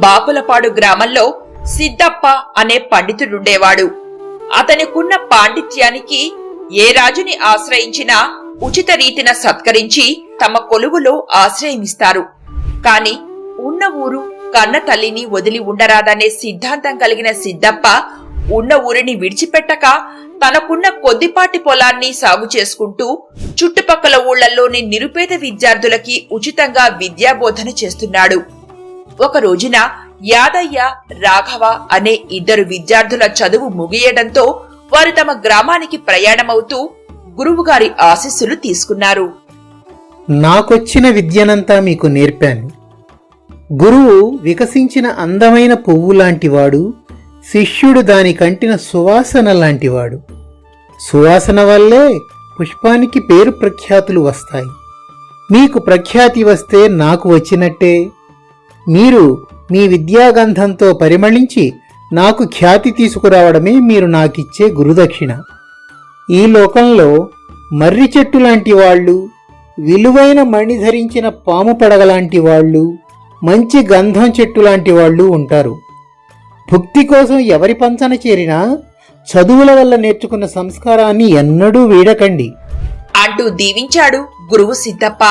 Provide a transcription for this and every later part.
బాపులపాడు గ్రామంలో సిద్దప్ప అనే పండితుడుండేవాడు. అతనికున్న పాండిత్యానికి ఏ రాజుని ఆశ్రయించినా ఉచిత రీతిన సత్కరించి తమ కొలువులో ఆశ్రయమిస్తారు. కాని ఉన్న ఊరు కన్న తల్లిని వదిలి ఉండరాదనే సిద్ధాంతం కలిగిన సిద్దప్ప ఉన్న ఊరిని విడిచిపెట్టక తనకున్న కొద్దిపాటి పొలాన్ని సాగు చేసుకుంటూ చుట్టుపక్కల ఊళ్లలోని నిరుపేద విద్యార్థులకి ఉచితంగా విద్యాబోధన చేస్తున్నాడు. ఒక రోజున యాదయ్య, రాఘవ అనే ఇద్దరు విద్యార్థుల చదువు ముగియడంతో వారు తమ గ్రామానికి ప్రయాణమవుతూ గురువుగారి ఆశీస్సులు తీసుకున్నారు. నాకొచ్చిన విద్యనంతా మీకు నేర్పాను. గురువు వికసించిన అందమైన పువ్వు లాంటివాడు, శిష్యుడు దాని కంటిన సువాసన లాంటివాడు. సువాసన వల్లే పుష్పానికి పేరు ప్రఖ్యాతులు వస్తాయి. మీకు ప్రఖ్యాతి వస్తే నాకు వచ్చినట్టే. మీరు మీ విద్యాగంధంతో పరిమళించి నాకు ఖ్యాతి తీసుకురావడమే మీరు నాకిచ్చే గురుదక్షిణ. ఈ లోకంలో మర్రి చెట్టు లాంటి వాళ్ళు, విలువైన మణి ధరించిన పాము పడగలాంటి వాళ్ళు, మంచి గంధం చెట్టు లాంటి వాళ్ళు ఉంటారు. భుక్తి కోసం ఎవరి పంచన చేరినా చదువుల వల్ల నేర్చుకున్న సంస్కారాన్ని ఎన్నడూ వీడకండి అంటూ దీవించాడు గురువు సిద్దప్ప.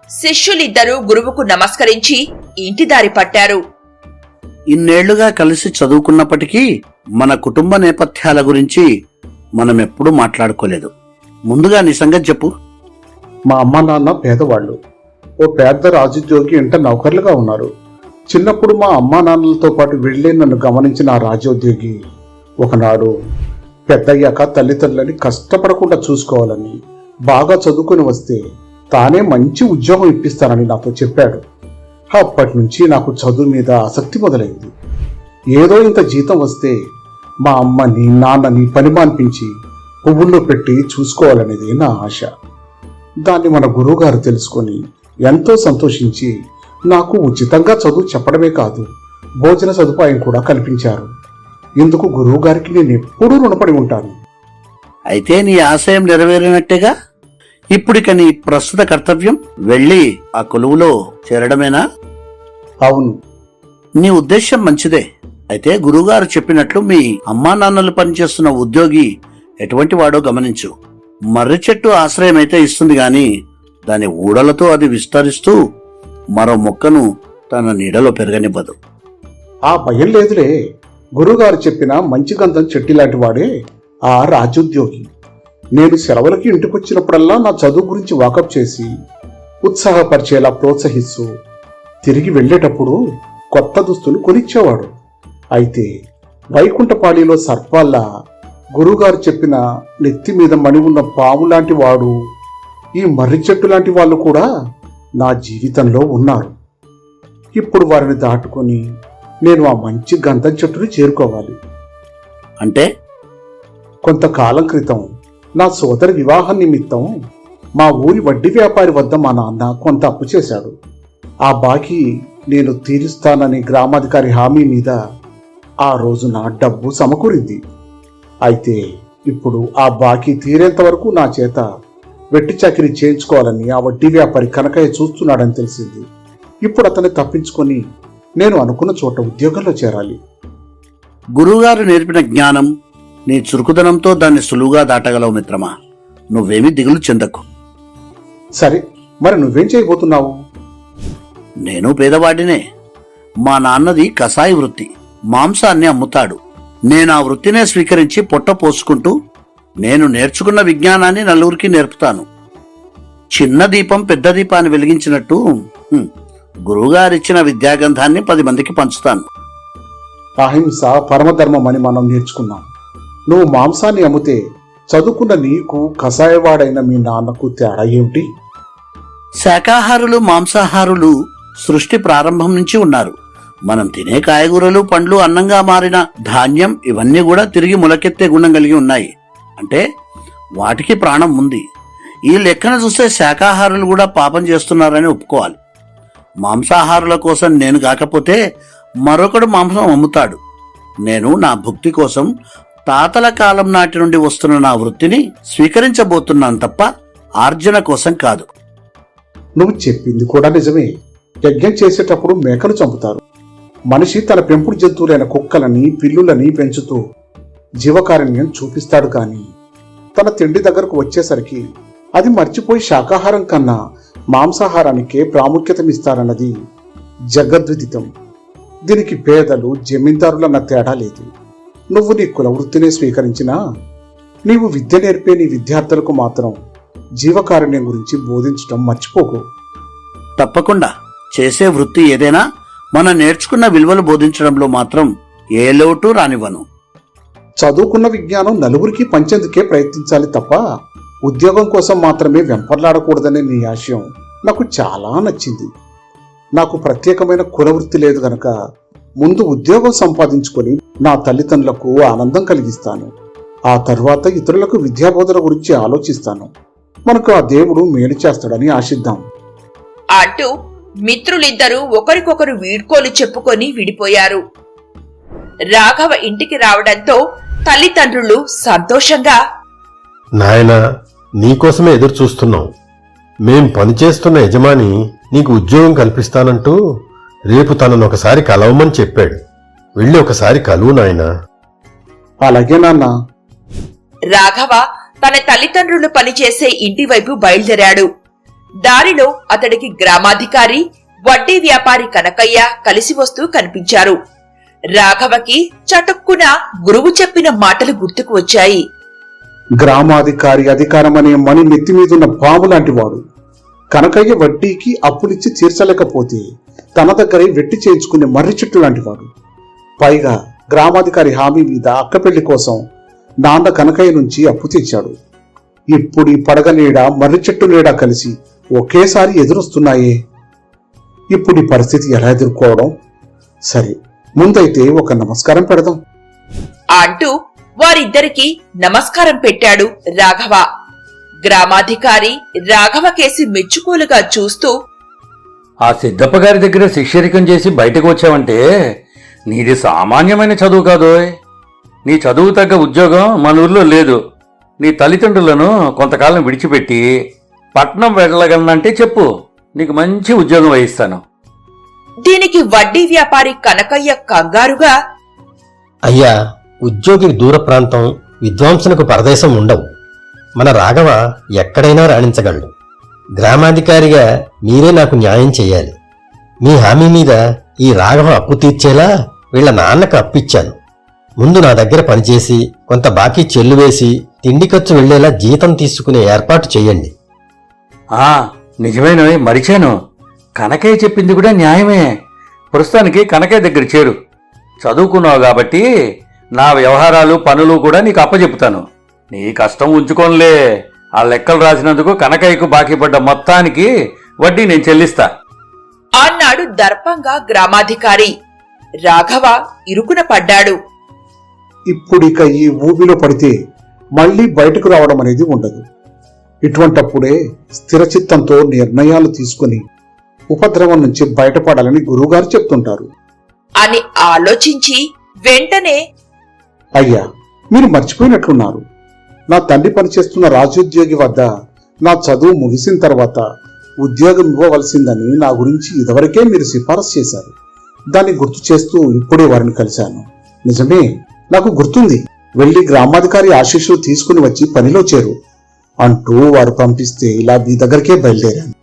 శిష్యులిద్దరూ గురువుకు నమస్కరించి ఇంటి దారి పట్టారు. ఇన్నేళ్లుగా కలిసి చదువుకున్నప్పటికీ మన కుటుంబ నేపథ్యాల గురించి మనమెప్పుడూ మాట్లాడుకోలేదు. ముందుగా నీ సంగతి చెప్పు. మా అమ్మ నాన్న పేదవాళ్ళు. ఓ పెద్ద రాజోద్యోగి ఇంట నౌకర్లుగా ఉన్నారు. చిన్నప్పుడు మా అమ్మా నాన్నలతో పాటు వెళ్లే నన్ను గమనించిన ఆ రాజోద్యోగి ఒకనాడు పెద్దయ్యాక తల్లిదండ్రులని కష్టపడకుండా చూసుకోవాలని, బాగా చదువుకుని వస్తే తానే మంచి ఉద్యోగం ఇప్పిస్తానని నాతో చెప్పాడు. అప్పటి నుంచి నాకు చదువు మీద ఆసక్తి మొదలైంది. ఏదో ఇంత జీతం వస్తే మా అమ్మని నాన్నని పని మాన్పించి పువ్వుల్లో పెట్టి చూసుకోవాలనేది నా ఆశ. దాన్ని మన గురువుగారు తెలుసుకొని ఎంతో సంతోషించి నాకు ఉచితంగా చదువు చెప్పడమే కాదు, భోజన సదుపాయం కూడా కల్పించారు. ఇందుకు గురువు గారికి నేను ఎప్పుడూ రుణపడి ఉంటాను. అయితే నీ ఆశయం నెరవేరినట్టేగా. ఇప్పుడిక నీ ప్రస్తుత కర్తవ్యం వెళ్లి ఆ కొలువులో చేరడమేనా? అవును. నీ ఉద్దేశం మంచిదే. అయితే గురువుగారు చెప్పినట్లు మీ అమ్మా నాన్నలు పనిచేస్తున్న ఉద్యోగి ఎటువంటి వాడో గమనించు. మర్రి చెట్టు ఆశ్రయమైతే ఇస్తుంది గాని దాని ఊడలతో అది విస్తరిస్తూ మరో మొక్కను తన నీడలో పెరగనివ్వదు. ఆ భయం లేదులే. గురువుగారు చెప్పిన మంచి గంధం చెట్టి లాంటి వాడే ఆ రాజోద్యోగి. నేను సెలవులకి ఇంటికొచ్చినప్పుడల్లా నా చదువు గురించి వాకప్ చేసి ఉత్సాహపరిచేలా ప్రోత్సహిస్తూ తిరిగి వెళ్లేటప్పుడు కొత్త దుస్తులు కొనిచ్చేవాడు. అయితే వైకుంఠపాళిలో సర్పాల్లా గురువుగారు చెప్పిన నెత్తి మీద మణి ఉన్న పాము లాంటి వాడు, ఈ మర్రి చెట్టు లాంటి వాళ్ళు కూడా నా జీవితంలో ఉన్నారు. ఇప్పుడు వారిని దాటుకొని నేను ఆ మంచి గంధం చెట్టుని చేరుకోవాలి. అంటే కొంతకాలం క్రితం నా సోదరి వివాహం నిమిత్తం మా ఊరి వడ్డీ వ్యాపారి వద్ద మా నాన్న కొంత అప్పు చేశాడు. ఆ బాకీ నేను తీరుస్తానని గ్రామాధికారి హామీ మీద ఆ రోజున డబ్బు సమకూరింది. అయితే ఇప్పుడు ఆ బాకీ తీరేంత వరకు నా చేత వెట్టి చాకిరీ చేయించుకోవాలని ఆ వడ్డీ వ్యాపారి కనకయ్య చూస్తున్నాడని తెలిసింది. ఇప్పుడు అతన్ని తప్పించుకొని నేను అనుకున్న చోట ఉద్యోగంలో చేరాలి. గురువుగారు నేర్పిన జ్ఞానం, నీ చురుకుదనంతో దాన్ని సులువుగా దాటగలవు మిత్రమా. నువ్వేమీ దిగులు చెందకు. సరే, మరి నువ్వేం చేయబోతున్నావు? నేను పేదవాడినే. మా నాన్నది కసాయి వృత్తి. మాంసాన్ని అమ్ముతాడు. నేను ఆ వృత్తినే స్వీకరించి పొట్ట పోసుకుంటూ నేను నేర్చుకున్న విజ్ఞానాన్ని నలుగురికి నేర్పుతాను. చిన్న దీపం పెద్ద దీపాన్ని వెలిగించినట్టు గురువుగారిచ్చిన విద్యాగంధాన్ని 10 మందికి పంచుతాను. అహింస పరమధర్మం అని మనం నేర్చుకున్నాం. నువ్వు మాంసాన్ని అమ్మితే చదువుకున్న నీకు కసాయవాడైన మీ నాన్నకు తేడా ఏమిటి? శాకాహారులు మాంసాహారులు సృష్టి ప్రారంభం నుంచి ఉన్నారు. మనం తినే కాయగూరలు, పండ్లు, అన్నంగా మారిన ధాన్యం ఇవన్నీ కూడా తిరిగి మొలకెత్తే గుణం కలిగి ఉన్నాయి. అంటే వాటికి ప్రాణం ఉంది. ఈ లెక్కన చూస్తే శాకాహారులు కూడా పాపం చేస్తున్నారని ఒప్పుకోవాలి. మాంసాహారుల కోసం నేను కాకపోతే మరొకడు మాంసం అమ్ముతాడు. నేను నా భుక్తి కోసం తాతల కాలం నాటి నుండి వస్తున్న నా వృత్తిని స్వీకరించబోతున్నాను తప్ప ఆర్జన కోసం కాదు. నువ్వు చెప్పింది కూడా నిజమే. యజ్ఞం చేసేటప్పుడు మేకను చంపుతారు. మనిషి తన పెంపుడు జంతువులైన కుక్కలని పిల్లులని పెంచుతూ జీవకారుణ్యం చూపిస్తాడు కానీ తన తిండి దగ్గరకు వచ్చేసరికి అది మర్చిపోయి శాకాహారం కన్నా మాంసాహారానికే ప్రాముఖ్యతనిస్తారన్నది జగద్విదితం. దీనికి పేదలు జమీందారులన్న తేడా లేదు. నువ్వు నీ కులవృత్తినే స్వీకరించినా నీవు విద్య నేర్పే నీ విద్యార్థులకు మాత్రం జీవకారుణ్యం గురించి బోధించటం మర్చిపోకు. తప్పకుండా చేసే వృత్తి ఏదైనా మనం నేర్చుకున్న విలువలు బోధించడంలో మాత్రం ఏ లోటు రానివ్వను. చదువుకున్న విజ్ఞానం నలుగురికి పంచేందుకే ప్రయత్నించాలి తప్ప ఉద్యోగం కోసం మాత్రమే వెంపర్లాడకూడదనే నీ ఆశయం నాకు చాలా నచ్చింది. నాకు ప్రత్యేకమైన కులవృత్తి లేదు గనక ముందు ఉద్యోగం సంపాదించుకొని నా తల్లిదండ్రులకు ఆనందం కలిగిస్తాను. ఆ తర్వాత ఇతరులకు విద్యాబోధన గురించి ఆలోచిస్తాను. మనకు ఆ దేవుడు మేలు చేస్తాడని ఆశిద్దాం అంటూ మిత్రులిద్దరూ ఒకరికొకరు వీడ్కోలు చెప్పుకొని విడిపోయారు. రాఘవ ఇంటికి రావడంతో తల్లిదండ్రులు సంతోషంగా, నాయనా, నీకోసమే ఎదురు చూస్తున్నాం. మేం పనిచేస్తున్న యజమాని నీకు ఉద్యోగం కల్పిస్తానంటూ రేపు తనను ఒకసారి కలవమని చెప్పాడు. వెళ్ళి ఒకసారి కలువు నాయనా. అలాగే నాన్న. రాఘవ తన తల్లిదండ్రులు పనిచేసే ఇంటి వైపు బయలుదేరాడు. దారిలో అతడికి గ్రామాధికారి, వడ్డీ వ్యాపారి కనకయ్య కలిసి వస్తూ కనిపించారు. రాఘవకి చటుక్కున గురువు చెప్పిన మాటలు గుర్తుకు వచ్చాయి. గ్రామాధికారి అధికారం అనే మణి నెత్తి మీదున్న పాము లాంటి వాడు. కనకయ్య వడ్డీకి అప్పులిచ్చి తీర్చలేకపోతే తన దగ్గరే వెట్టి చేయించుకునే మర్రి చెట్టు లాంటి వాడు. పైగా గ్రామాధికారి హామీ మీద అక్క పెళ్లి కోసం నాన్న కనకయ్య నుంచి అప్పు తెచ్చాడు. ఇప్పుడు ఈ పడగ నీడ మర్రి చెట్టు నీడ కలిసి ఒకేసారి ఎదురొస్తున్నాయే. ఇప్పుడు ఈ పరిస్థితి ఎలా ఎదుర్కోవడం? సరే, ముందైతే ఒక నమస్కారం పెడదాం అంటూ వారిద్దరికి నమస్కారం పెట్టాడు రాఘవ. గ్రామాధికారి రాఘవ కేసి మెచ్చుకోలుగా చూస్తూ, ఆ సిద్ధప్ప గారి దగ్గర శిష్యరికం చేసి బయటకు వచ్చావంటే నీది సామాన్యమైన చదువు కాదోయ్. నీ చదువు తగ్గ ఉద్యోగం మన ఊర్లో లేదు. నీ తల్లిదండ్రులను కొంతకాలం విడిచిపెట్టి పట్నం వెళ్ళగలనంటే చెప్పు, నీకు మంచి ఉద్యోగం వహిస్తాను. దీనికి వడ్డీ వ్యాపారి కనకయ్య కంగారుగా, అయ్యా, ఉద్యోగికి దూర ప్రాంతం, విద్వాంసునకు పరదేశం ఉండవు. మన రాఘవ ఎక్కడైనా రాణించగలడు. గ్రామాధికారిగా మీరే నాకు న్యాయం చెయ్యాలి. మీ హామీ మీద ఈ రాఘవ అప్పు తీర్చేలా వీళ్ల నాన్నకు అప్పిచ్చాను. ముందు నా దగ్గర పనిచేసి కొంత బాకీ చెల్లువేసి తిండి ఖర్చు వెళ్లేలా జీతం తీసుకునే ఏర్పాటు చెయ్యండి. నిజమేనోయ్, మరిచాను. కనకయ్య చెప్పింది కూడా న్యాయమే. ప్రస్తుతానికి కనకయ్య దగ్గర చేరు. చదువుకున్నావు కాబట్టి నా వ్యవహారాలు పనులు కూడా నీకు అప్పచెపుతాను. నీ కష్టం ఉంచుకోనులే. ఆ లెక్కలు రాసినందుకు కనకయ్యకు బాకీ పడ్డ మొత్తానికి వడ్డీ నేను చెల్లిస్తా అన్నాడు దర్పంగా గ్రామాధికారి. రాఘవ ఇరుకున పడ్డాడు. ఇప్పుడిక ఈ ఊబిలో పడితే మళ్లీ బయటకు రావడం అనేది ఉండదు. ఇటువంటప్పుడే స్థిరచిత్తంతో నిర్ణయాలు తీసుకుని ఉపద్రవం నుంచి బయటపడాలని గురువుగారు చెప్తుంటారు అని ఆలోచించి వెంటనే, అయ్యా, మీరు మర్చిపోయినట్లున్నారు. నా తండ్రి పనిచేస్తున్న రాజోద్యోగి వద్ద నా చదువు ముగిసిన తర్వాత ఉద్యోగం ఇవ్వవలసిందని నా గురించి ఇదివరకే మీరు సిఫారసు చేశారు. దాన్ని గుర్తు చేస్తూ ఇప్పుడే వారిని కలిశాను. నిజమే, నాకు గుర్తుంది. వెళ్లి గ్రామాధికారి ఆశీస్సులు తీసుకుని వచ్చి పనిలో చేరు అంటూ వారు పంపిస్తే ఇలా మీ దగ్గరికే బయలుదేరాను.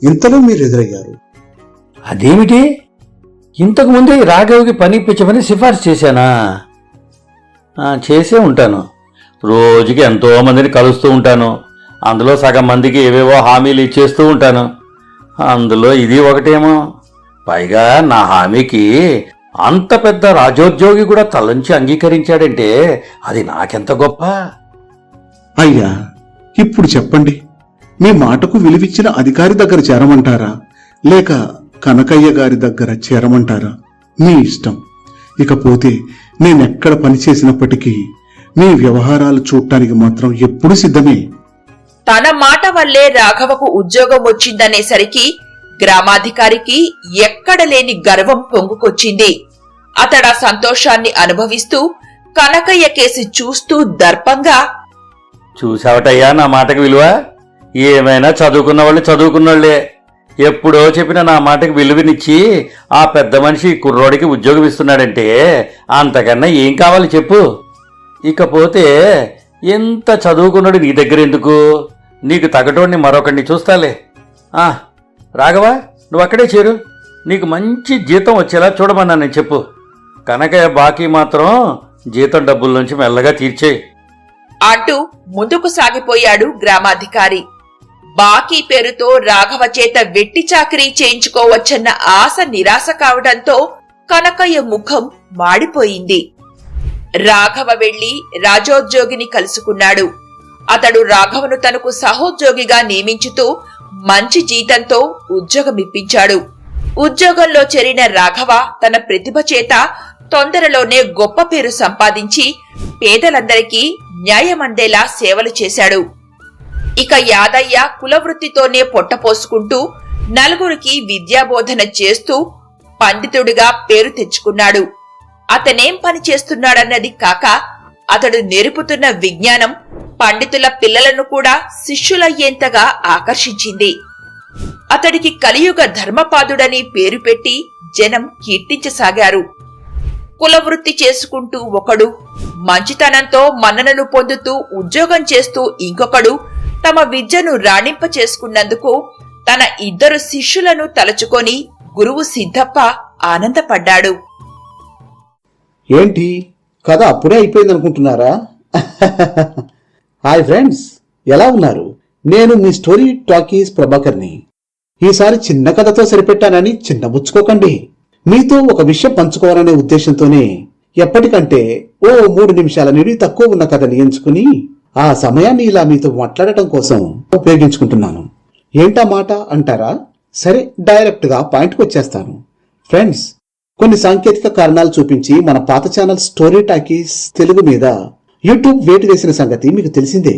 ఇంతలో మీరు ఎదురయ్యారు. అదేమిటి? ఇంతకు ముందే రాఘవ్కి పని ఇప్పించమని సిఫార్సు చేశానా? చేసే ఉంటాను. రోజుకి ఎంతో మందిని కలుస్తూ ఉంటాను. అందులో సగం మందికి ఏవేవో హామీలు ఇచ్చేస్తూ ఉంటాను. అందులో ఇది ఒకటేమో. పైగా నా హామీకి అంత పెద్ద రాజోద్యోగి కూడా తలంచి అంగీకరించాడంటే అది నాకెంత గొప్ప. అయ్యా, ఇప్పుడు చెప్పండి, మీ మాటకు విలువిచ్చిన అధికారి దగ్గర చేరమంటారా, లేక కనకయ్య గారి దగ్గర చేరమంటారా? మీ ఇష్టం. ఇకపోతే నేనెక్కడ పనిచేసినప్పటికీ మీ వ్యవహారాలు చూడటానికి మాత్రం ఎప్పుడు సిద్ధమే. తన మాట వల్లే రాఘవకు ఉద్యోగం వచ్చిందనేసరికి గ్రామాధికారికి ఎక్కడలేని గర్వం పొంగుకొచ్చింది. అతడా సంతోషాన్ని అనుభవిస్తూ కనకయ్య కేసి చూస్తూ దర్పంగా, చూసావటయ్యా నా మాటకు విలువ. ఏమైనా చదువుకున్న వాళ్ళు చదువుకున్నోళ్లే. ఎప్పుడో చెప్పిన నా మాటకి విలువనిచ్చి ఆ పెద్ద మనిషి కుర్రోడికి ఉద్యోగం ఇస్తున్నాడంటే అంతకన్నా ఏం కావాలి చెప్పు. ఇకపోతే ఎంత చదువుకున్నాడు నీ దగ్గర ఎందుకు? నీకు తగటోడిని మరొకడిని చూస్తాలే. రాఘవా, నువ్వు అక్కడే చేరు. నీకు మంచి జీతం వచ్చేలా చూడమన్నా నేను చెప్పు. కనకయ్య బాకీ మాత్రం జీతం డబ్బుల నుంచి మెల్లగా తీర్చేయి అంటూ ముందుకు సాగిపోయాడు గ్రామాధికారి. బాకీ పేరుతో రాఘవ చేత వెట్టి చాకిరీ చేయించుకోవచ్చన్న ఆశ నిరాశ కావడంతో కనకయ్య ముఖం మాడిపోయింది. రాఘవ వెళ్లి రాజోద్యోగిని కలుసుకున్నాడు. అతడు రాఘవను తనకు సహోద్యోగిగా నియమించుతూ మంచి జీతంతో ఉద్యోగమిప్పించాడు. ఉద్యోగంలో చేరిన రాఘవ తన ప్రతిభ చేత తొందరలోనే గొప్ప పేరు సంపాదించి పేదలందరికీ న్యాయమందేలా సేవలు చేశాడు. ఇక యాదయ్య కులవృత్తితోనే పొట్టపోసుకుంటూ నలుగురికి విద్యాబోధన చేస్తూ పండితుడిగా పేరు తెచ్చుకున్నాడు. అతనేం పని చేస్తున్నాడన్నది కాక అతడు నేర్పుతున్న విజ్ఞానం పండితుల పిల్లలను కూడా శిష్యులయ్యేంతగా ఆకర్షించింది. అతడికి కలియుగ ధర్మపాదుడని పేరు పెట్టి జనం కీర్తించసాగారు. కులవృత్తి చేసుకుంటూ ఒకడు, మంచితనంతో మన్ననలు పొందుతూ ఉద్యోగం చేస్తూ ఇంకొకడు తమ విద్యను రాణింప చేసుకున్నందుకు తన ఇద్దరు శిష్యులను తలచుకొని గురువు సిద్ధప్ప ఆనందపడ్డాడు. ఏంటి కథ అప్పుడే అయిపోయిందనుకుంటున్నారా? హాయ్ ఫ్రెండ్స్, ఎలా ఉన్నారు? నేను మీ స్టోరీ టాకీస్ ప్రభాకర్ని. ఈసారి చిన్న కథతో సరిపెట్టానని చిన్నబుచ్చుకోకండి. మీతో ఒక విషయం పంచుకోవాలనే ఉద్దేశంతోనే ఎప్పటికంటే 3 నిమిషాల నిడి తక్కువ ఉన్న కథని ఎంచుకుని ఆ సమయాన్ని ఇలా మీతో మాట్లాడటం కోసం ఉపయోగించుకుంటున్నాను. ఏంటా మాట అంటారా? సరే, డైరెక్ట్ గా పాయింట్కి వచ్చేస్తాను. ఫ్రెండ్స్, కొన్ని సాంకేతిక కారణాలు చూపించి మన పాత ఛానల్ స్టోరీ టాకీస్ తెలుగు మీద యూట్యూబ్ వేటు వేసిన సంగతి మీకు తెలిసిందే.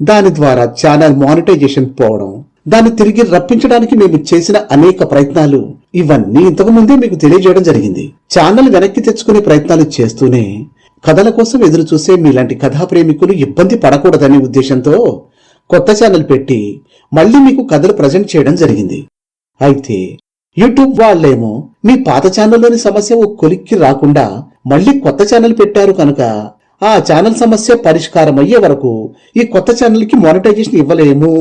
దాని ద్వారా ఛానల్ మానిటైజేషన్ పోవడం, దాన్ని తిరిగి రప్పించడానికి మేము చేసిన అనేక ప్రయత్నాలు, ఇవన్నీ ఇంతకు ముందే మీకు తెలియజేయడం జరిగింది. ఛానల్ వెనక్కి తెచ్చుకునే ప్రయత్నాలు చేస్తూనే కథల కోసం ఎదురు చూసే మీలాంటి కథా ప్రేమికులు ఇబ్బంది పడకూడదనే ఉద్దేశంతో కొత్త ఛానల్ పెట్టి మళ్లీ మీకు కథలు ప్రజెంట్ చేయడం జరిగింది. అయితే యూట్యూబ్ వాళ్ళేమో మీ పాత ఛానల్లోని సమస్య ఓ కొలిక్కి రాకుండా మళ్లీ కొత్త ఛానల్ పెట్టారు కనుక ఆ ఛానల్ సమస్య పరిష్కారం అయ్యే వరకు ఈ కొత్త ఛానల్ కి మానిటైజేషన్ ఇవ్వలేము,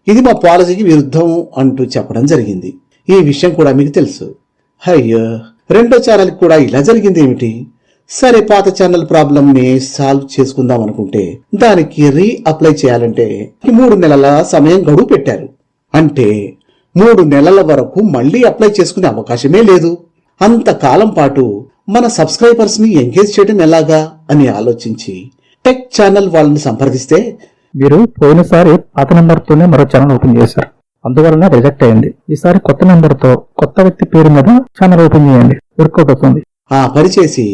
ఇది మా పాలసీకి విరుద్ధం అంటూ చెప్పడం జరిగింది. ఈ విషయం కూడా మీకు తెలుసు. అయ్యో, రెండో ఛానల్ కూడా ఇలా జరిగింది ఏమిటి? సరే, పాత ఛానల్ ప్రాబ్లం ని సాల్వ్ చేసుకుందాం అనుకుంటే దానికి అప్లై చేయాలంటే 3 నెలల సమయం గడువు పెట్టారు. అంటే 3 నెలల వరకు మళ్లీ అప్లై చేసుకునే అవకాశమే లేదు. అంతకాలం పాటు మన సబ్స్క్రైబర్స్ ని ఎంగేజ్ చేయడం ఎలాగా అని ఆలోచించి టెక్ ఛానల్ వాళ్ళని సంప్రదిస్తే, మీరు పోయినసారి పాత నెంబర్ తోనే మరో ఛానల్ ఓపెన్ చేశారు, అందువలన రిజెక్ట్ అయింది. ఈసారి కొత్త నెంబర్ తో కొత్త వ్యక్తి పేరు మీద ఛానల్ ఓపెన్ చేయండి, వర్కౌట్ అవుతుంది. ఆ పని చేసి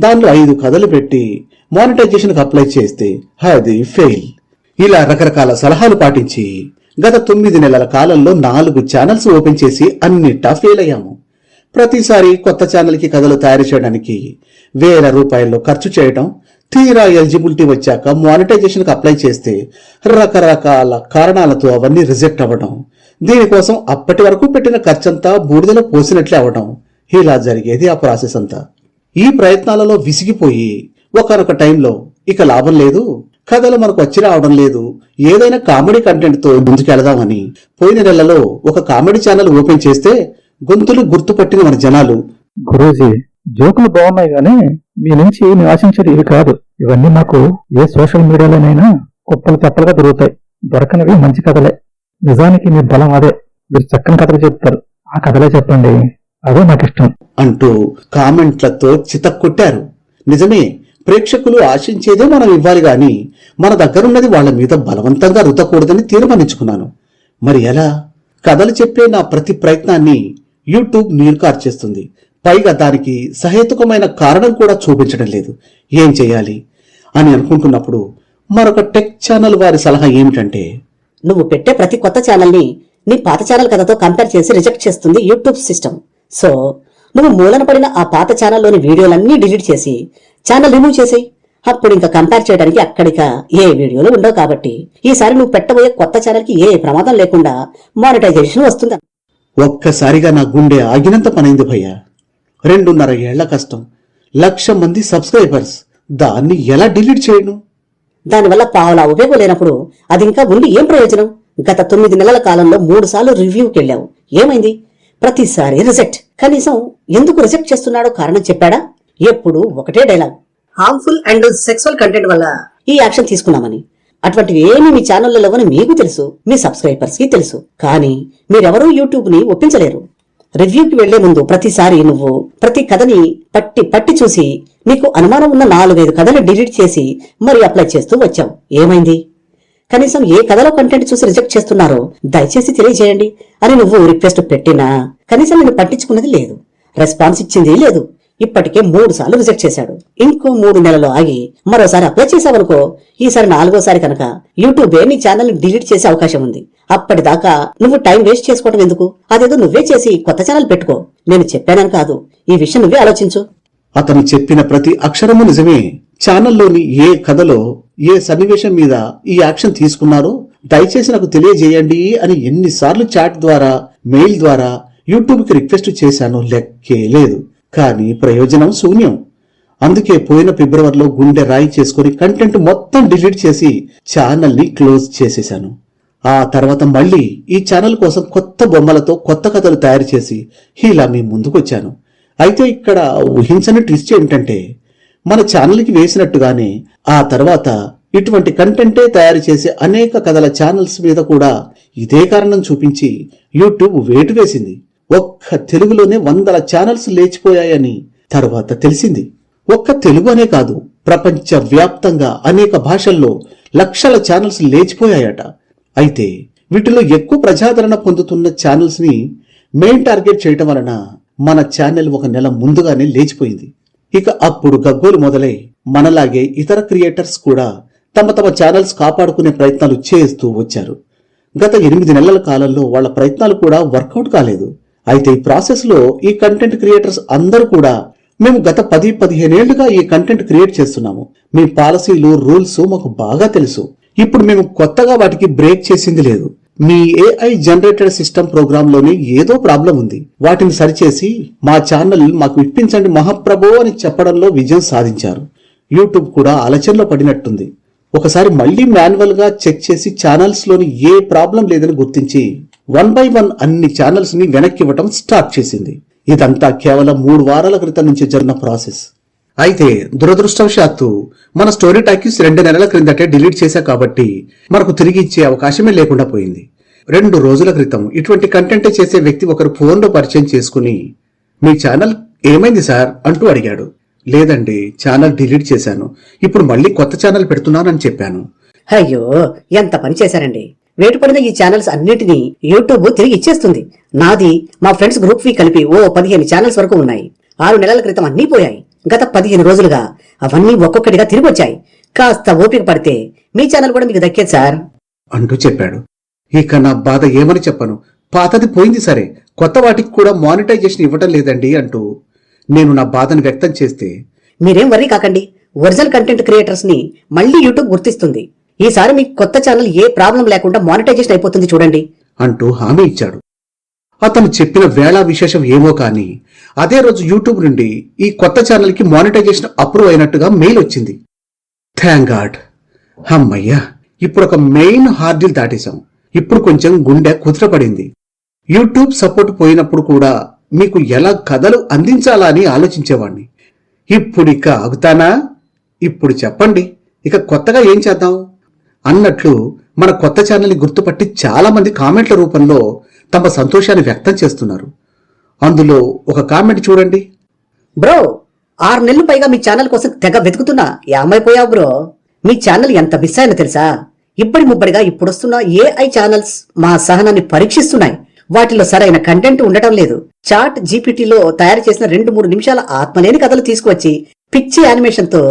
దానిలో 5 కథలు పెట్టి మానిటైజేషన్ కి అప్లై చేస్తే అది ఫెయిల్. ఇలా రకరకాల సలహాలు పాటించి గత 9 నెలల కాలంలో 4 ఛానల్స్ ఓపెన్ చేసి అన్నిటా ఫెయిల్ అయ్యాము. ప్రతిసారి కొత్త ఛానల్ కి కథలు తయారు చేయడానికి ₹1000 ఖర్చు చేయడం, తీరా ఎలిజిబిలిటీ వచ్చాక మానిటైజేషన్ కి అప్లై చేస్తే రకరకాల కారణాలతో అవన్నీ రిజెక్ట్ అవ్వడం, దీనికోసం అప్పటి వరకు పెట్టిన ఖర్చంతా బూడిదలో పోసినట్లే అవడం, ఇలా జరిగేది ఆ ప్రాసెస్ అంతా. ఈ ప్రయత్నాలలో విసిగిపోయి ఒకనొక టైంలో ఇక లాభం లేదు, కథలు మనకు వచ్చి రావడం లేదు, ఏదైనా కామెడీ కంటెంట్ తో ముందుకెళదామని పోయిన నెలలో ఒక కామెడీ ఛానల్ ఓపెన్ చేస్తే గొంతులు గుర్తుపట్టిన మన జనాలు, గురూజీ, జోకులు బాగున్నాయి గానీ మీ నుంచి నేను ఆశించేది ఇవి కాదు. ఇవన్నీ మాకు ఏ సోషల్ మీడియాలోనైనా కుప్పలు తెప్పలుగా దొరుకుతాయి. దొరకనివి మంచి కథలే. నిజానికి మీ బలం అదే. మీరు చక్కని కథలు చెప్తారు, ఆ కథలే చెప్పండి, అదే నాకు ఇష్టం అంటూ కామెంట్లతో చితక్కొట్టారు. నిజమే, ప్రేక్షకులు ఆశించేదే మనం ఇవ్వాలి గాని మన దగ్గరున్నది వాళ్ల మీద బలవంతంగా రుద్దకూడదని తీర్మానించుకున్నాను. మరి ఎలా? కథలు చెప్పే నా ప్రతి ప్రయత్నాన్ని యూట్యూబ్ నీరు కార్చేస్తుంది. పైగా దానికి సహేతుకమైన కారణం కూడా చూపించడం లేదు. ఏం చేయాలి అని అనుకుంటున్నప్పుడు మరొక టెక్ ఛానల్ వారి సలహా ఏమిటంటే, నువ్వు పెట్టే ప్రతి కొత్త ఛానల్ని నీ పాత ఛానల్ కథతో కంపేర్ చేసి రిజెక్ట్ చేస్తుంది యూట్యూబ్ సిస్టమ్. సో నువ్వు మూలన పడిన ఆ పాత ఛానల్లోని వీడియోలన్నీ డిలీట్ చేసి ఛానల్ రిమూవ్ చేసేయి. అప్పుడు ఇంకా కంపేర్ చేయడానికి అక్కడిక ఏ వీడియోలు ఉండవు. కాబట్టి ఈసారి నువ్వు పెట్టబోయే కొత్త ఛానల్ కి ఏ ప్రమాదం లేకుండా మానిటైజేషన్ వస్తుంది. ఒక్కసారిగా నా గుండె ఆగినంత పనైంది భయ్యా. 2.5 ఏళ్ల కష్టం, 1,00,000 మంది సబ్స్క్రైబర్స్, దాన్ని ఎలా డిలీట్ చేయను? దానివల్ల పావులా ఉపయోగం లేనప్పుడు అది ఇంకా ఉండి ఏం ప్రయోజనం? గత 9 నెలల కాలంలో 3 సార్లు రివ్యూకి వెళ్ళావు, ఏమైంది? ప్రతిసారి రిజెక్ట్. కనీసం ఎందుకు రిజెక్ట్ చేస్తున్నాడో కారణం చెప్పాడా? ఎప్పుడు ఒకటే dialogue, harmful and sexual content వల్ల ఈ యాక్షన్ తీసుకున్నామని. అటువంటివి ఏమి మీ ఛానల్లో లేవని మీకు తెలుసు, మీ సబ్స్క్రైబర్స్ కి తెలుసు. కానీ మీరెవరూ యూట్యూబ్ ని ఒప్పించలేరు. రివ్యూకి వెళ్లే ముందు ప్రతిసారి నువ్వు ప్రతి కథని పట్టి చూసి నీకు అనుమానం ఉన్న 4-5 కథలు డిలీట్ చేసి మరి అప్లై చేస్తూ వచ్చావు, ఏమైంది? కనీసం ఏ కథలో కంటెంట్ చూసి రిజెక్ట్ చేస్తున్నారో దయచేసి తెలియజేయండి అని నువ్వు రిక్వెస్ట్ పెట్టినా కనీసం నేను పట్టించుకున్నది లేదు, రెస్పాన్స్ ఇచ్చింది లేదు. ఇప్పటికే 3 సార్లు రిజెక్ట్ చేశాడు. ఇంకో 3 నెలలు ఆగి మరోసారి అప్లై చేసావనుకో, ఈసారి 4వసారి కనుక యూట్యూబే నీ ఛానల్ ని డిలీట్ చేసే అవకాశం ఉంది. అప్పటిదాకా నువ్వు టైం వేస్ట్ చేసుకోవడం ఎందుకు? అదేదో నువ్వే చేసి కొత్త ఛానల్ పెట్టుకో. నేను చెప్పానని కాదు, ఈ విషయం నువ్వే ఆలోచించు. అతను చెప్పిన ప్రతి అక్షరము నిజమే. ఛానల్లోని ఏ కథలో ఏ సన్నివేశం మీద ఈ యాక్షన్ తీసుకున్నారో దయచేసి నాకు తెలియజేయండి అని ఎన్నిసార్లు చాట్ ద్వారా, మెయిల్ ద్వారా యూట్యూబ్కి రిక్వెస్ట్ చేశానో లెక్కే లేదు. కానీ ప్రయోజనం శూన్యం. అందుకే పోయిన ఫిబ్రవరిలో గుండె రాయి చేసుకుని కంటెంట్ మొత్తం డిలీట్ చేసి ఛానల్ ని క్లోజ్ చేసేశాను. ఆ తర్వాత మళ్ళీ ఈ ఛానల్ కోసం కొత్త బొమ్మలతో కొత్త కథలు తయారు చేసి ఇలా మీ ముందుకొచ్చాను. అయితే ఇక్కడ ఊహించని ట్విస్ట్ ఏంటంటే, మన ఛానల్కి వేసినట్టుగానే ఆ తర్వాత ఇటువంటి కంటెంటే తయారు చేసే అనేక కథల ఛానల్స్ మీద కూడా ఇదే కారణం చూపించి యూట్యూబ్ వేటు వేసింది. ఒక్క తెలుగులోనే 100 ఛానల్స్ లేచిపోయాయని తర్వాత తెలిసింది. ఒక్క తెలుగు అనే కాదు, ప్రపంచ వ్యాప్తంగా అనేక భాషల్లో లక్షల ఛానల్స్ లేచిపోయాయట. అయితే వీటిలో ఎక్కువ ప్రజాదరణ పొందుతున్న ఛానల్స్ ని మెయిన్ టార్గెట్ చేయటం వలన మన ఛానల్ 1 నెల ముందుగానే లేచిపోయింది. ఇక అప్పుడు గగ్గోలు మొదలై మనలాగే ఇతర క్రియేటర్స్ కూడా తమ ఛానల్స్ కాపాడుకునే ప్రయత్నాలు చేస్తూ వచ్చారు. గత 8 నెలల కాలంలో వాళ్ళ ప్రయత్నాలు కూడా వర్కౌట్ కాలేదు. అయితే ఈ ప్రాసెస్ లో ఈ కంటెంట్ క్రియేటర్స్ అందరూ కూడా మేము గత 10-15 ఏళ్లుగా ఈ కంటెంట్ క్రియేట్ చేస్తున్నాము, మీ పాలసీలు రూల్స్ మాకు బాగా తెలుసు, ఇప్పుడు మేము కొత్తగా వాటికి బ్రేక్ చేసింది లేదు. మీ AI జనరేటెడ్ సిస్టమ్ ప్రోగ్రామ్ లోని ఏదో ప్రాబ్లం ఉంది, వాటిని సరిచేసి మా ఛానల్ మాకు ఇప్పించండి మహాప్రభో అని చెప్పడంలో విజయం సాధించారు. యూట్యూబ్ కూడా ఆలోచనలో పడినట్టుంది. ఒకసారి మళ్లీ మాన్యువల్ గా చెక్ చేసి ఛానల్స్ లోని ఏ ప్రాబ్లం లేదని గుర్తించి 1 by 1 అన్ని ఛానల్స్ ని వెనక్కి ఇవ్వటం స్టార్ట్ చేసింది. ఇదంతా కేవలం 3 వారాల క్రితం నుంచి జరిగిన ప్రాసెస్. అయితే దురదృష్టవశాత్తు మన స్టోరీ టాకీస్ 2 నెలల క్రిందటే డిలీట్ చేశా కాబట్టి మనకు తిరిగి ఇచ్చే అవకాశమే లేకుండా పోయింది. 2 రోజుల క్రితం ఇటువంటి కంటెంట్ చేసే వ్యక్తి ఒకరు ఫోన్లో పరిచయం చేసుకుని, మీ ఛానల్ ఏమైంది సార్ అంటూ అడిగాడు. లేదండి, ఛానల్ డిలీట్ చేశాను, ఇప్పుడు మళ్ళీ కొత్త ఛానల్ పెడుతున్నానని చెప్పాను. అయ్యో, ఎంత పని చేశారండి. వేటుపడిన ఈ ఛానల్స్ అన్నిటినీ యూట్యూబ్ తిరిగి ఇచ్చేస్తుంది. నాది, మా ఫ్రెండ్స్ గ్రూప్ వి కలిపి 15 ఛానల్స్ వరకు ఉన్నాయి. 6 నెలల క్రితం అన్నీ పోయాయి. గత 15 రోజులుగా అవన్నీ ఒక్కొక్కటిగా తిరిగి వచ్చాయి. కాస్త ఓపిక పడితే మీ ఛానల్ కూడా మీకు దక్కేది సార్ అంటూ చెప్పాడు. ఇక నా బాధ ఏమని చెప్పను, పాతది పోయింది సరే, కొత్త వాటికి కూడా మానిటైజేషన్ ఇవ్వటం లేదండి అంటూ నేను నా బాధను వ్యక్తం చేస్తే, మీరేం వర్రీ కాకండి, ఒరిజినల్ కంటెంట్ క్రియేటర్స్ ని మళ్లీ యూట్యూబ్ గుర్తిస్తుంది. ఈసారి మీకు కొత్త ఛానల్ ఏ ప్రాబ్లం లేకుండా మానిటైజేషన్ అయిపోతుంది చూడండి అంటూ హామీ ఇచ్చాడు. అతను చెప్పిన వేళ విశేషం ఏమో కానీ అదే రోజు యూట్యూబ్ నుండి ఈ కొత్త ఛానల్ కి మానిటైజేషన్ అప్రూవ్ అయినట్టుగా మెయిల్ వచ్చింది. థ్యాంక్ గాడ్, అమ్మయ్యా, ఇప్పుడు ఒక మెయిన్ హార్డిల్ దాటేశాం. ఇప్పుడు కొంచెం గుండె కుదుటపడింది. యూట్యూబ్ సపోర్ట్ పోయినప్పుడు కూడా మీకు ఎలా కథలు అందించాలా అని ఆలోచించేవాణ్ణి. ఇప్పుడిక ఆగుతానా? ఇప్పుడు చెప్పండి, ఇక కొత్తగా ఏం చేద్దాం అన్నట్లు మన కొత్త ఛానల్ని గుర్తుపట్టి చాలా మంది కామెంట్ల రూపంలో తమ సంతోషాన్ని వ్యక్తం చేస్తున్నారు. అందులో ఒక కామెంట్ చూడండి. బ్రో, 6 నెలలు పైగా మీ ఛానల్ కోసం తెగ వెతుకుతున్నా, ఏమైపోయావు బ్రో. మీ ఛానల్ ఎంత మిస్ అయిందో తెలుసా? ఇబ్బడి ముబ్బడిగా ఇప్పుడొస్తున్న AI ఛానల్స్ మా సహనాన్ని పరీక్షిస్తున్నాయి. వాటిలో సరైన కంటెంట్ ఉండటం లేదు. చాట్ జీపీటీలో తయారు చేసిన 2-3 నిమిషాల ఆత్మలేని కథలు తీసుకువచ్చి పిచ్చి యానిమేషన్ తో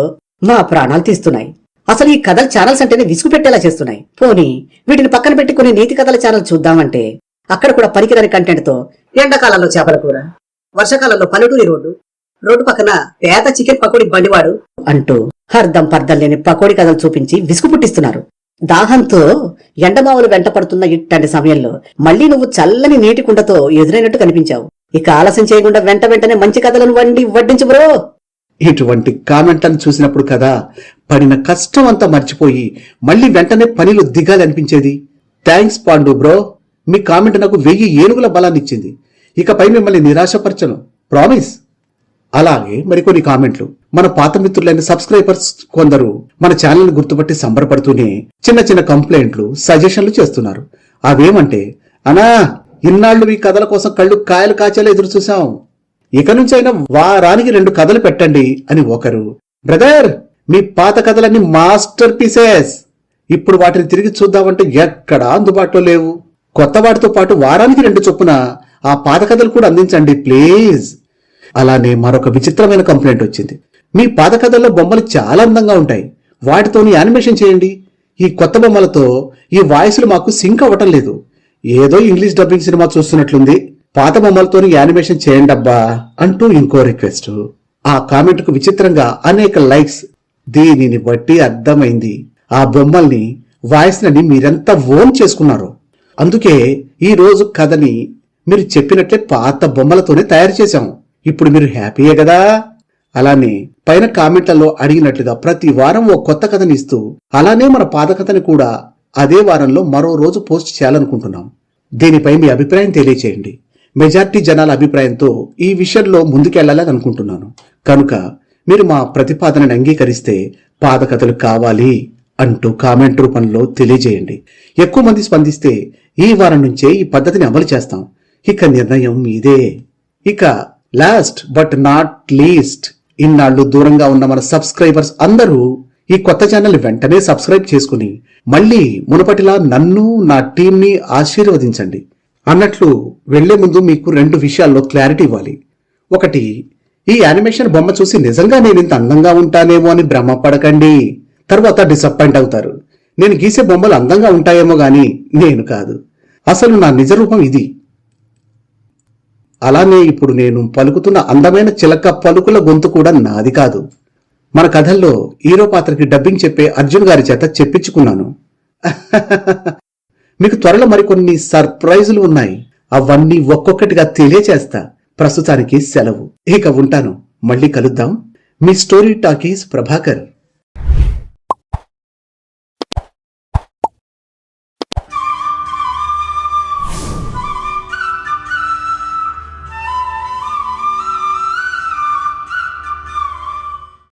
మా ప్రాణాలు తీస్తున్నాయి. అసలు ఈ కథల ఛానల్స్ అంటేనే విసుగు పెట్టేలా చేస్తున్నాయి. పోనీ వీటిని పక్కన పెట్టి కొన్ని నీతి కథల ఛానల్ చూద్దామంటే అక్కడ కూడా పనికిరాని కంటెంట్ తో ఎండాకాలంలో చేపల కూర, వర్షాకాలంలో పల్లెటూరి రోడ్డు పక్కన పేద చికెన్ పకోడీ బండివాడు అంటూ అర్థం పర్థం లేని పకోడీ కథలు చూపించి విసుగు పుట్టిస్తున్నారు. దాహంతో ఎండమావులు వెంట పడుతున్న ఇట్టంటి సమయంలో మళ్ళీ నువ్వు చల్లని నీటి కుండతో ఎదురైనట్టు కనిపించావు. ఇక ఆలస్యం చేయకుండా వెంటనే మంచి కథలను వడ్డించు బ్రో. ఇటువంటి కామెంట్లను చూసినప్పుడు కదా పడిన కష్టం అంతా మర్చిపోయి మళ్ళీ వెంటనే పనిలో దిగాలి అనిపించేది. థ్యాంక్స్ పాండు బ్రో, మీ కామెంట్ నాకు 1000 ఏనుగుల బలాన్ని ఇచ్చింది. ఇకపై మిమ్మల్ని నిరాశపరచను, ప్రామిస్. అలాగే మరికొన్ని కామెంట్లు. మన పాత మిత్రులైన సబ్స్క్రైబర్స్ కొందరు మన ఛానల్ ని గుర్తుపట్టి సంబరపడుతూనే చిన్న చిన్న కంప్లైంట్లు, సజెషన్లు చేస్తున్నారు. అవేమంటే, అనా ఇన్నాళ్లు మీ కథల కోసం కళ్ళు కాయలు కాచేలా ఎదురు చూసాం, ఇక నుంచి అయినా వారానికి 2 కథలు పెట్టండి అని ఒకరు. బ్రదర్, మీ పాత కథలన్నీ మాస్టర్ పీసెస్, ఇప్పుడు వాటిని తిరిగి చూద్దామంటే ఎక్కడా అందుబాటులో లేవు. కొత్త వాటితో పాటు వారానికి 2 చొప్పున ఆ పాత కథలు కూడా అందించండి ప్లీజ్. అలానే మరొక విచిత్రమైన కంప్లైంట్ వచ్చింది. మీ పాత కథల్లో బొమ్మలు చాలా అందంగా ఉంటాయి, వాటితోని యానిమేషన్ చేయండి. ఈ కొత్త బొమ్మలతో ఈ వాయిస్లు మాకు సింక్ అవ్వటం లేదు, ఏదో ఇంగ్లీష్ డబ్బింగ్ సినిమా చూస్తున్నట్లుంది, పాత బొమ్మలతోని యానిమేషన్ చేయండి అబ్బా అంటూ ఇంకో రిక్వెస్ట్. ఆ కామెంట్ కు విచిత్రంగా అనేక లైక్స్. దీనిని బట్టి అర్థమైంది ఆ బొమ్మల్ని, వాయిస్లని మీరెంత ఓన్ చేసుకున్నారు. అందుకే ఈ రోజు కథని మీరు చెప్పినట్లే పాత బొమ్మలతోనే తయారు చేశాం. ఇప్పుడు మీరు హ్యాపీయే కదా? అలానే పైన కామెంట్లలో అడిగినట్లుగా ప్రతి వారం ఓ కొత్త కథని ఇస్తూ, అలానే మన పాత కథని కూడా అదే వారంలో మరో రోజు పోస్ట్ చేయాలనుకుంటున్నాం. దీనిపై మీ అభిప్రాయం తెలియచేయండి. మెజార్టీ జనాల అభిప్రాయంతో ఈ విషయంలో ముందుకెళ్లాలని అనుకుంటున్నాను. కనుక మీరు మా ప్రతిపాదనని అంగీకరిస్తే పాత కథలు కావాలి అంటూ కామెంట్ రూపంలో తెలియజేయండి. ఎక్కువ మంది స్పందిస్తే ఈ వారం నుంచే ఈ పద్ధతిని అమలు చేస్తాం. ఇక నిర్ణయం మీదే. ఇక లాస్ట్ బట్ నాట్ లీస్ట్, ఇన్నాళ్లు దూరంగా ఉన్న మన సబ్స్క్రైబర్స్ అందరూ ఈ కొత్త ఛానల్ వెంటనే సబ్స్క్రైబ్ చేసుకుని మళ్ళీ మునుపటిలా నన్ను, నా టీంని ఆశీర్వదించండి. అన్నట్లు వెళ్లే ముందు మీకు 2 విషయాల్లో క్లారిటీ ఇవ్వాలి. ఒకటి, ఈ యానిమేషన్ బొమ్మ చూసి నిజంగా నేను ఇంత అందంగా ఉంటానేమో అని భ్రమపడకండి. తర్వాత డిసప్పాయింట్ అవుతారు. నేను గీసే బొమ్మలు అందంగా ఉంటాయేమో గాని నేను కాదు. అసలు నా నిజ రూపం ఇది. అలానే ఇప్పుడు నేను పలుకుతున్న అందమైన చిలక పలుకుల గొంతు కూడా నాది కాదు. మన కథల్లో హీరో పాత్రకి డబ్బింగ్ చెప్పే అర్జున్ గారి చేత చెప్పించుకున్నాను. మీకు త్వరలో మరికొన్ని సర్ప్రైజులు ఉన్నాయి, అవన్నీ ఒక్కొక్కటిగా తెలియచేస్తా. ప్రస్తుతానికి సెలవు, ఇక ఉంటాను. మళ్ళీ కలుద్దాం. మీ స్టోరీ టాకీస్ ప్రభాకర్.